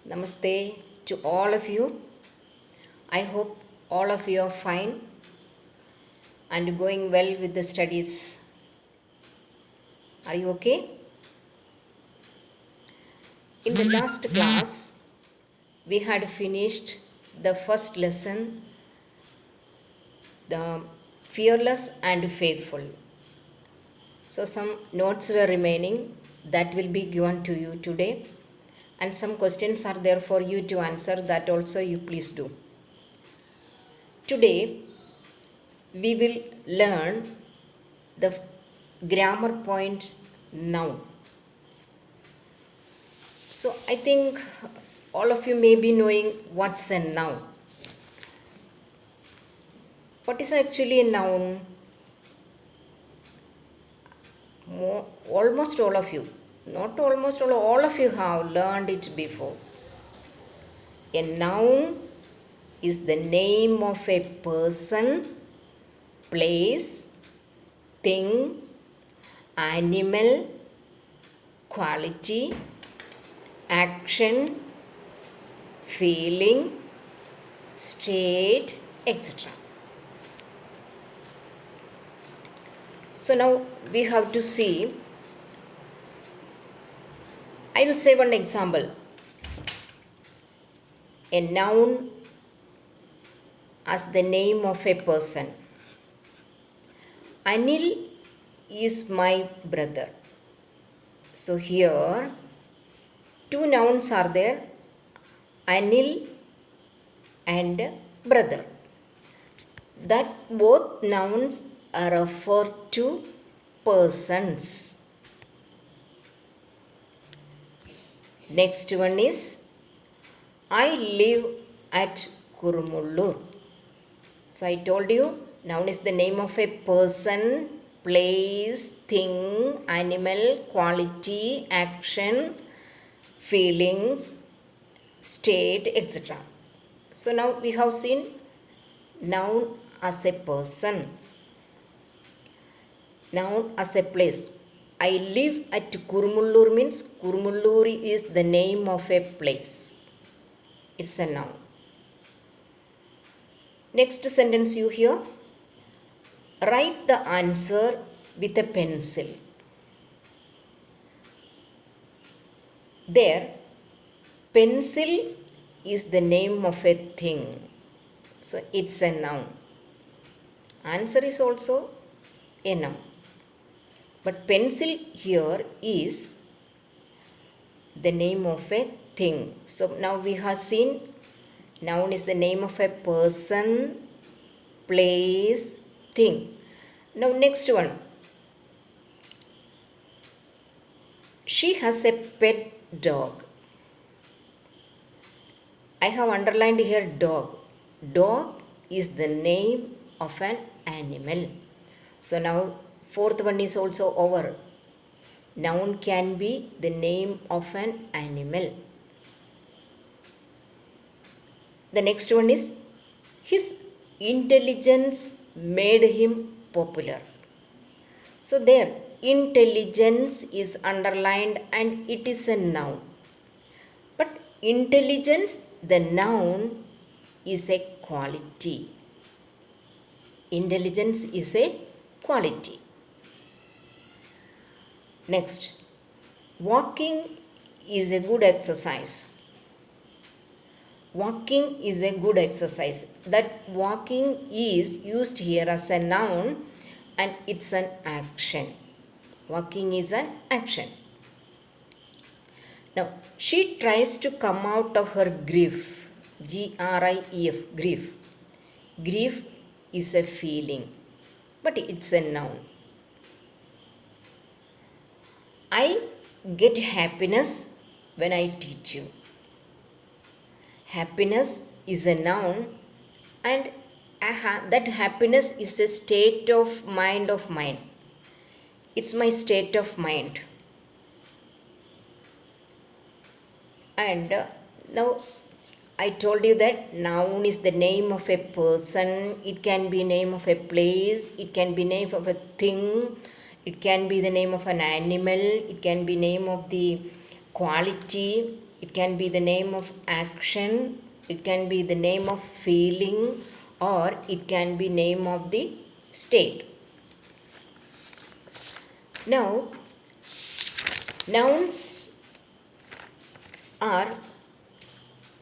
Namaste to all of you. I hope all of you are fine and going well with the studies. Are you okay? In the last class, we had finished the first lesson, the fearless and faithful. So, some notes were remaining that will be given to you today, and some questions are there for you to answer that also you please do. Today, we will learn the grammar point noun. So I think all of you may be knowing what's a noun. What is actually a noun? Almost all of you, not almost all of you have learned it before. A noun is the name of a person, place, thing, animal, quality, action, feeling, state, etc. So now we have to see. I will say one example. A noun as the name of a person. Anil is my brother. So here two nouns are there, Anil and brother. That both nouns refer to persons. Next one is I live at Kurumullur. So I told you noun is the name of a person, place, thing, animal, quality, action, feelings, state, etc. So now we have seen noun as a person, noun as a place. I live at Kurumullur means Kurumullur is the name of a place. It's a noun. Next sentence you hear. Write the answer with a pencil. There, pencil is the name of a thing. So it's a noun. Answer is also a noun. But pencil here is the name of a thing. So now we have seen noun is the name of a person, place, thing. Now next one. She has a pet dog. I have underlined here dog. Dog is the name of an animal. So now fourth one is also over. Noun can be the name of an animal. The next one is his intelligence made him popular. So there intelligence is underlined and it is a noun. But intelligence, the noun, is a quality. Intelligence is a quality. Next, walking is a good exercise. Walking is a good exercise. That walking is used here as a noun and it's an action. Walking is an action. Now, she tries to come out of her grief. Grief, grief. Grief is a feeling, but it's a noun. I get happiness when I teach you. Happiness is a noun and that happiness is a state of mind of mine. It's my state of mind. And now I told you that noun is the name of a person. It can be name of a place. It can be name of a thing. It can be the name of an animal. It can be name of the quality. it can be the name of action, it can be the name of feeling, or it can be name of the state. Now, nouns are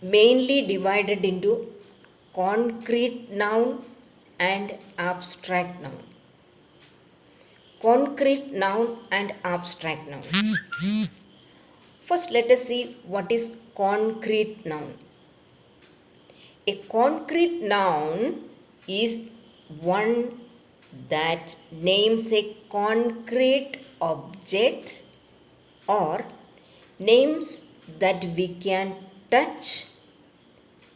mainly divided into concrete noun and abstract noun. Concrete noun and abstract noun. First, let us see what is concrete noun. A concrete noun is one that names a concrete object or names that we can touch,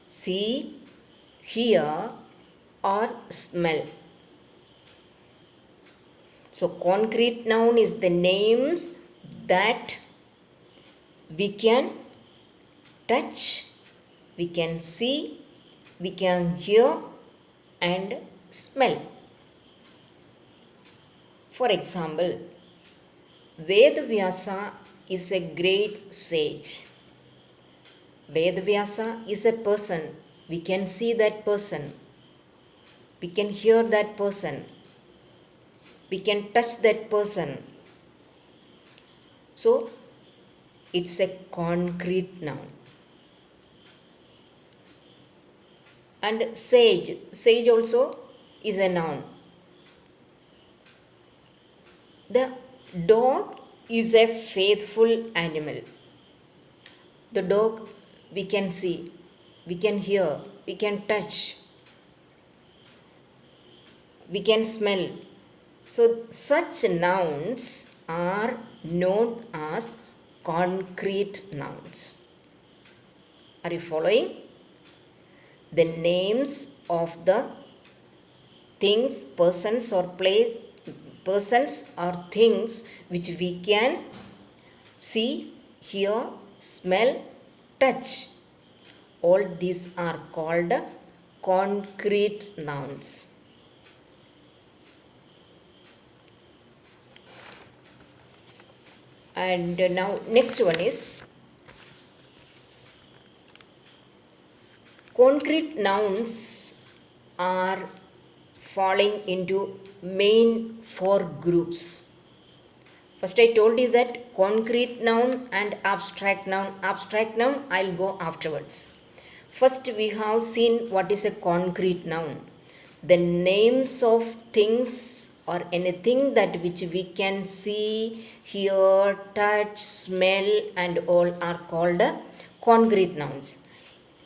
see, hear, or smell. So, concrete noun is the names that we can touch, we can see, we can hear, and smell. For example, Vedavyasa is a great sage. Vedavyasa is a person. We can see that person. We can hear that person. We can touch that person. So, it's a concrete noun. And sage also is a noun. The dog is a faithful animal. The dog we can see, we can hear, we can touch, we can smell. So, such nouns are known as concrete nouns. Are you following? The names of the things, persons or things which we can see, hear, smell, touch. All these are called concrete nouns. And now next one is concrete nouns are falling into main four groups. First I told you that concrete noun and abstract noun. Abstract noun I'll go afterwards. First we have seen what is a concrete noun. The names of things or anything that which we can see, hear, touch, smell and all are called concrete nouns.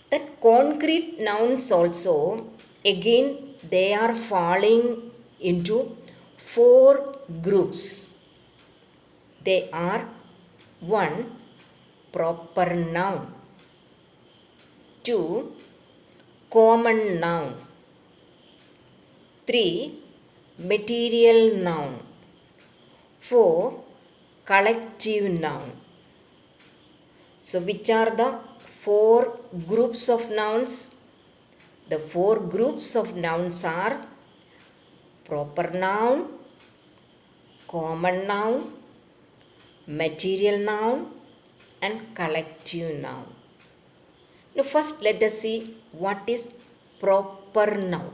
That concrete nouns also, again they are falling into four groups. They are 1. Proper noun, 2. Common noun, 3. Material noun, 4. Collective noun. So, which are the four groups of nouns? The four groups of nouns are proper noun, common noun, material noun, and collective noun. Now, first let us see what is proper noun.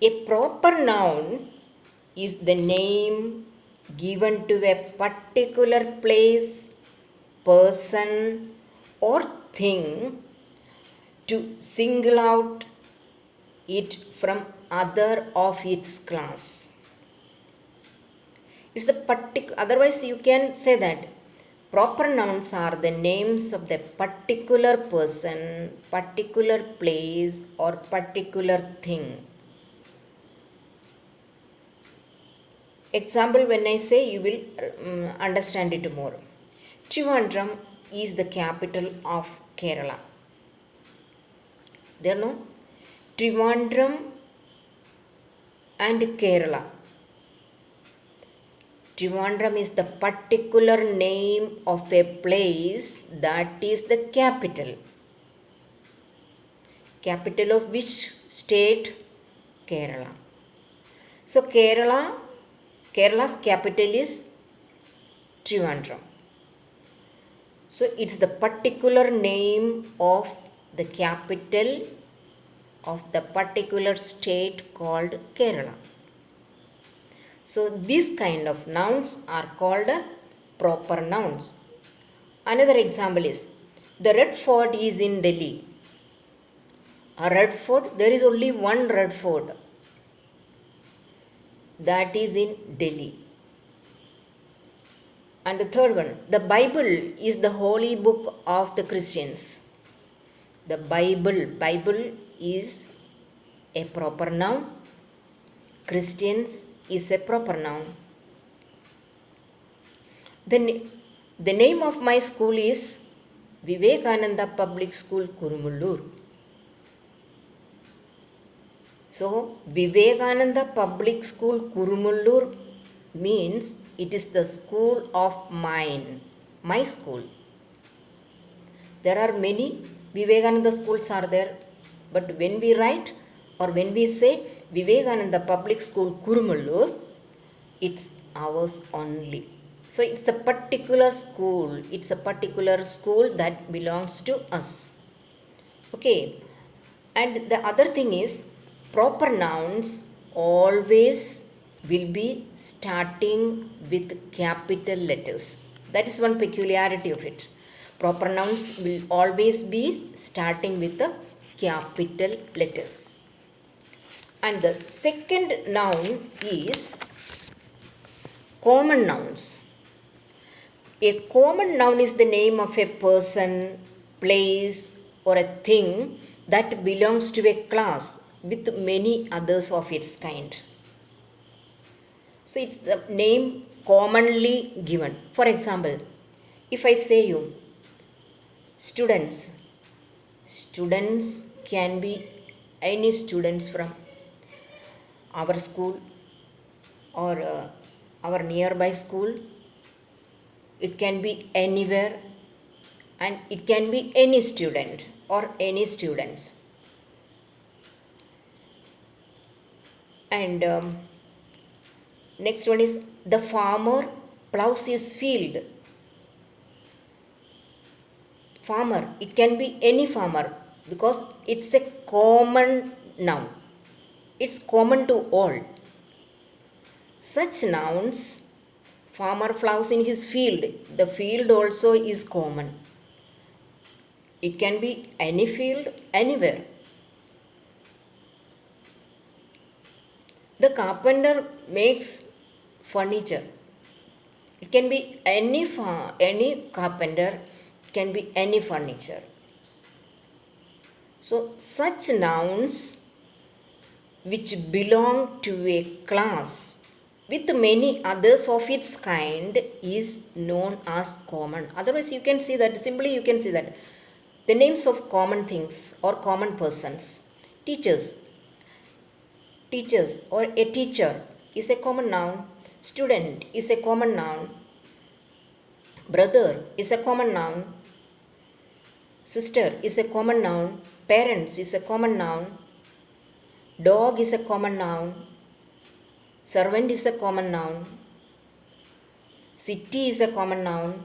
A proper noun is the name given to a particular place, person, or thing to single out it from other of its class. Is the otherwise you can say that proper nouns are the names of the particular person, particular place, or particular thing. Example, when I say, you will understand it more. Trivandrum is the capital of Kerala. There no? Trivandrum and Kerala. Trivandrum is the particular name of a place that is the capital. Capital of which state? Kerala. So Kerala's capital is Trivandrum. So it's the particular name of the capital of the particular state called Kerala. So these kind of nouns are called proper nouns. Another example is the Red Fort is in Delhi. A Red Fort, there is only one Red Fort, that is in Delhi. And the third one, the Bible is the holy book of the Christians. The Bible is a proper noun. Christians is a proper noun. The name of my school is Vivekananda Public School, Kurumullur. So, Vivekananda Public School, Kurumullur means it is the school of mine, my school. There are many Vivekananda schools are there, but when we write or when we say Vivekananda Public School, Kurumullur, it's ours only. So it's a particular school. It's a particular school that belongs to us. Okay. And the other thing is, proper nouns always will be starting with capital letters. That is one peculiarity of it. Proper nouns will always be starting with the capital letters. And the second noun is common nouns. A common noun is the name of a person, place, or a thing that belongs to a class with many others of its kind. So it's the name commonly given. For example, if I say you, students can be any students from our school or our nearby school. It can be anywhere, and it can be any student or any students. And next one is the farmer plows his field. Farmer, it can be any farmer because it's a common noun. It's common to all. Such nouns, farmer plows in his field, the field also is common. It can be any field, anywhere. The carpenter makes furniture. It can be any carpenter, it can be any furniture. So such nouns which belong to a class with many others of its kind is known as common. Otherwise you can see that, simply you can see that the names of common things or common persons. Teachers or a teacher is a common noun. Student is a common noun. Brother is a common noun. Sister is a common noun. Parents is a common noun. Dog is a common noun. Servant is a common noun. City is a common noun.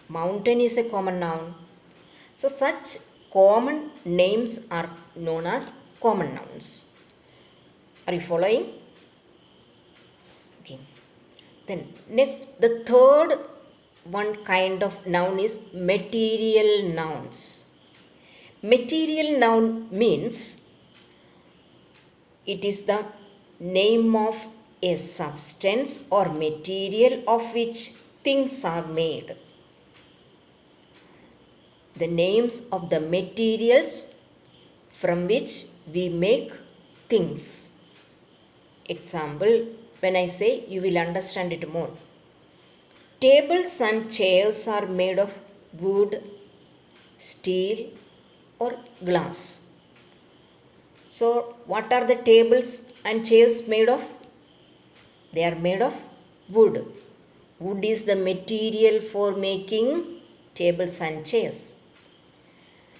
Mountain is a common noun. So such common names are known as common nouns. Are you following? Okay. Then next, the third one kind of noun is material nouns. Material noun means it is the name of a substance or material of which things are made. The names of the materials from which we make things. Example, when I say, you will understand it more. Tables and chairs are made of wood, steel, or glass. So, what are the tables and chairs made of? They are made of wood. Wood is the material for making tables and chairs.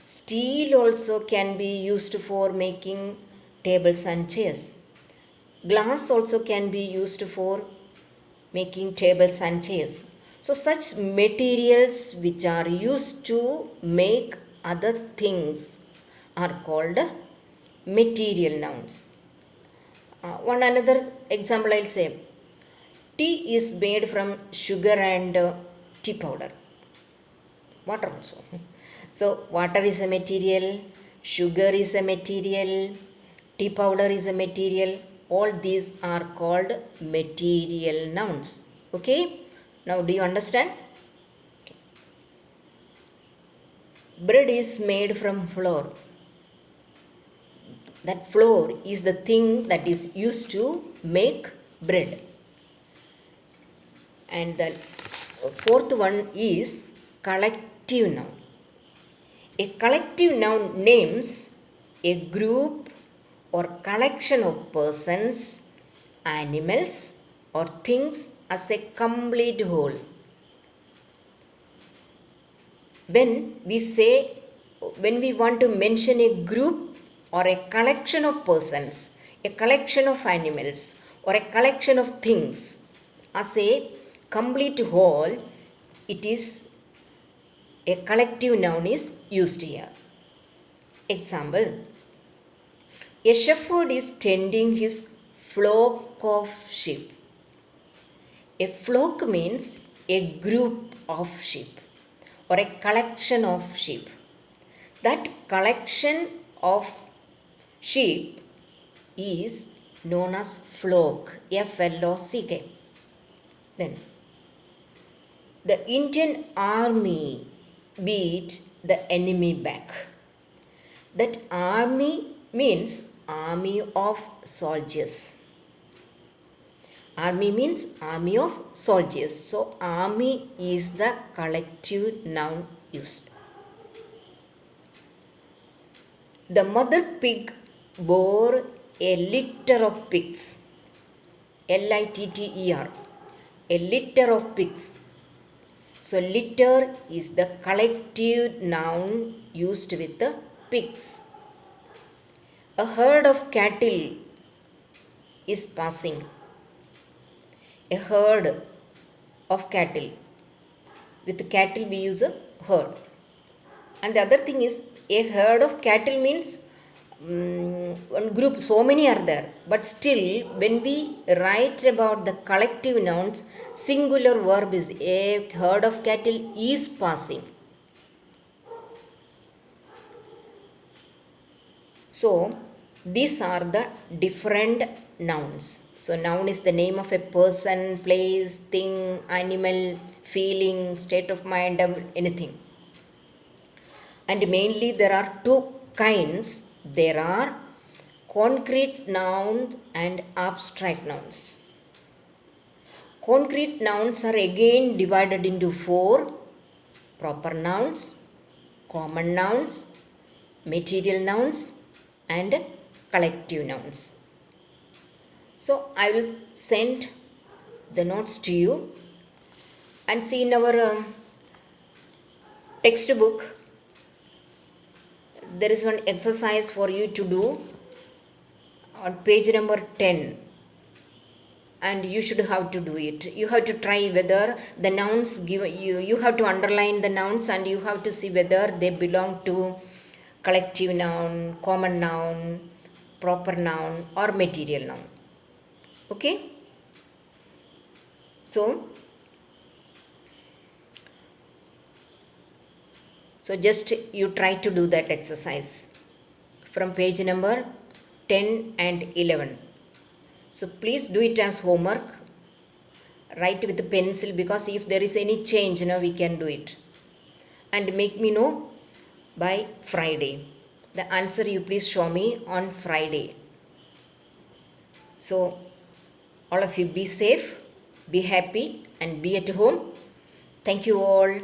Steel also can be used for making tables and chairs. Glass also can be used for making tables and chairs. So such materials which are used to make other things are called material nouns. One another example I'll say, tea is made from sugar and tea powder. Water also. So water is a material, sugar is a material, tea powder is a material. All these are called material nouns. Okay? Now do you understand? Bread is made from flour. That flour is the thing that is used to make bread. And the fourth one is collective noun. A collective noun names a group or collection of persons, animals, or things as a complete whole. When we want to mention a group or a collection of persons, a collection of animals, or a collection of things as a complete whole, it is a collective noun is used here. Example, a shepherd is tending his flock of sheep. A flock means a group of sheep or a collection of sheep. That collection of sheep is known as flock, F-L-O-C-K. Then, the Indian army beat the enemy back. That army means army of soldiers. Army means army of soldiers. So, army is the collective noun used. The mother pig bore a litter of pigs. L-I-T-T-E-R. A litter of pigs. So, litter is the collective noun used with the pigs. A herd of cattle is passing. A herd of cattle. With cattle we use a herd. And the other thing is, a herd of cattle means one group, so many are there. But still, when we write about the collective nouns, singular verb is a herd of cattle is passing. So, these are the different nouns. So, noun is the name of a person, place, thing, animal, feeling, state of mind, anything. And mainly there are two kinds. There are concrete nouns and abstract nouns. Concrete nouns are again divided into four: proper nouns, common nouns, material nouns, and collective nouns. So I will send the notes to you, and see in our textbook there is one exercise for you to do on page number 10, and you should have to do it. You have to try whether the nouns you have to underline the nouns, and you have to see whether they belong to collective noun, common noun, proper noun, or material noun. Okay? So just you try to do that exercise from page number 10 and 11. So please do it as homework. Write with a pencil, because if there is any change, we can do it. And make me know by Friday. The answer you please show me on Friday. So all of you be safe, be happy, and be at home. Thank you all.